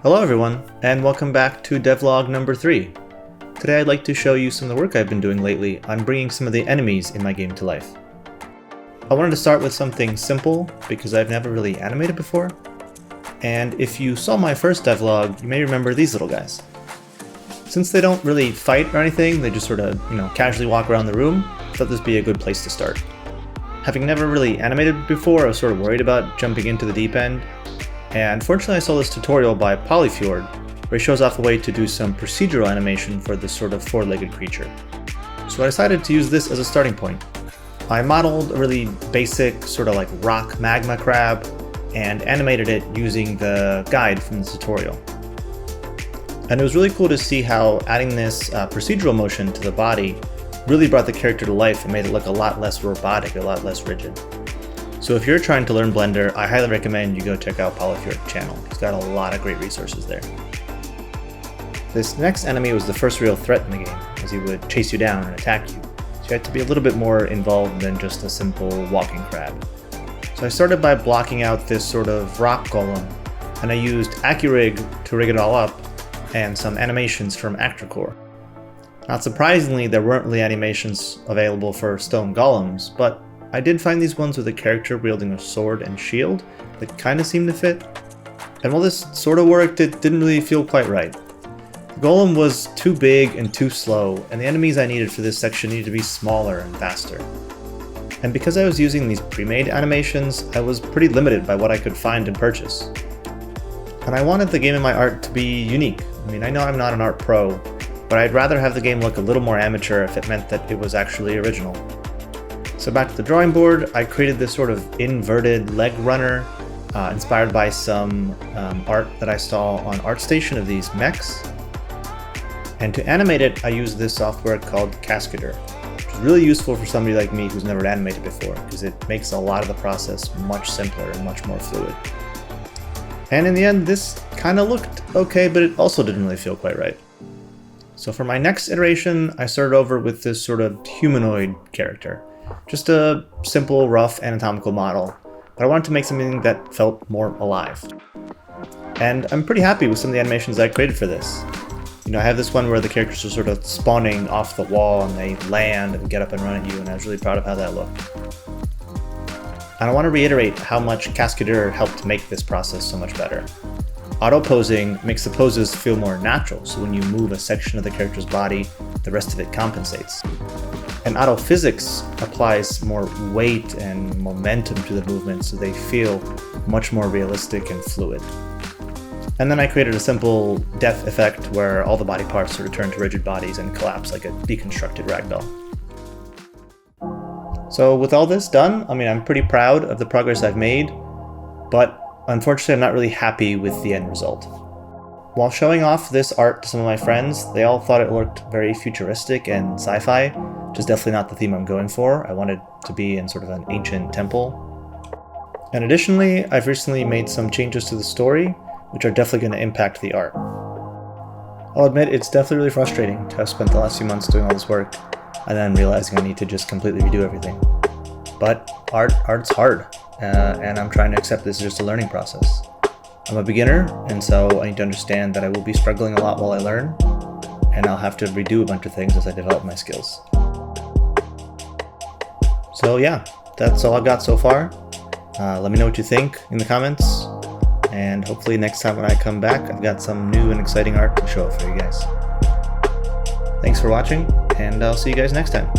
Hello everyone, and welcome back to Devlog number 3. Today I'd like to show you some of the work I've been doing lately on bringing some of the enemies in my game to life. I wanted to start with something simple because I've never really animated before, and if you saw my first devlog, you may remember these little guys. Since they don't really fight or anything, they just sort of, casually walk around the room, I thought this would be a good place to start. Having never really animated before, I was sort of worried about jumping into the deep end, and fortunately I saw this tutorial by Polyfjord, where he shows off a way to do some procedural animation for this sort of four-legged creature. So I decided to use this as a starting point. I modeled a really basic sort of like rock magma crab and animated it using the guide from the tutorial. And it was really cool to see how adding this procedural motion to the body really brought the character to life and made it look a lot less robotic, a lot less rigid. So if you're trying to learn Blender, I highly recommend you go check out Polyfjord's channel. He's got a lot of great resources there. This next enemy was the first real threat in the game, as he would chase you down and attack you. So you had to be a little bit more involved than just a simple walking crab. So I started by blocking out this sort of rock golem, and I used AccuRig to rig it all up, and some animations from ActorCore. Not surprisingly, there weren't really animations available for stone golems, but I did find these ones with a character wielding a sword and shield that kind of seemed to fit. And while this sort of worked, it didn't really feel quite right. The golem was too big and too slow, and the enemies I needed for this section needed to be smaller and faster. And because I was using these pre-made animations, I was pretty limited by what I could find and purchase. And I wanted the game and my art to be unique. I mean, I know I'm not an art pro, but I'd rather have the game look a little more amateur if it meant that it was actually original. So back to the drawing board, I created this sort of inverted leg runner, inspired by some art that I saw on ArtStation of these mechs. And to animate it, I used this software called Cascadeur, which is really useful for somebody like me who's never animated before, because it makes a lot of the process much simpler and much more fluid. And in the end, this kind of looked okay, but it also didn't really feel quite right. So for my next iteration, I started over with this sort of humanoid character. Just a simple, rough anatomical model, but I wanted to make something that felt more alive. And I'm pretty happy with some of the animations I created for this. I have this one where the characters are sort of spawning off the wall and they land and get up and run at you, and I was really proud of how that looked. And I want to reiterate how much Cascadeur helped make this process so much better. Auto-posing makes the poses feel more natural, so when you move a section of the character's body, the rest of it compensates. And auto-physics applies more weight and momentum to the movement, so they feel much more realistic and fluid. And then I created a simple death effect where all the body parts sort of turn to rigid bodies and collapse like a deconstructed ragdoll. So with all this done, I'm pretty proud of the progress I've made, but unfortunately I'm not really happy with the end result. While showing off this art to some of my friends, they all thought it looked very futuristic and sci-fi, which is definitely not the theme I'm going for. I wanted to be in sort of an ancient temple. And additionally, I've recently made some changes to the story, which are definitely going to impact the art. I'll admit it's definitely really frustrating to have spent the last few months doing all this work, and then realizing I need to just completely redo everything. But art's hard, and I'm trying to accept this as just a learning process. I'm a beginner, and so I need to understand that I will be struggling a lot while I learn, and I'll have to redo a bunch of things as I develop my skills. So yeah, that's all I've got so far. Let me know what you think in the comments, and hopefully next time when I come back, I've got some new and exciting art to show for you guys. Thanks for watching, and I'll see you guys next time.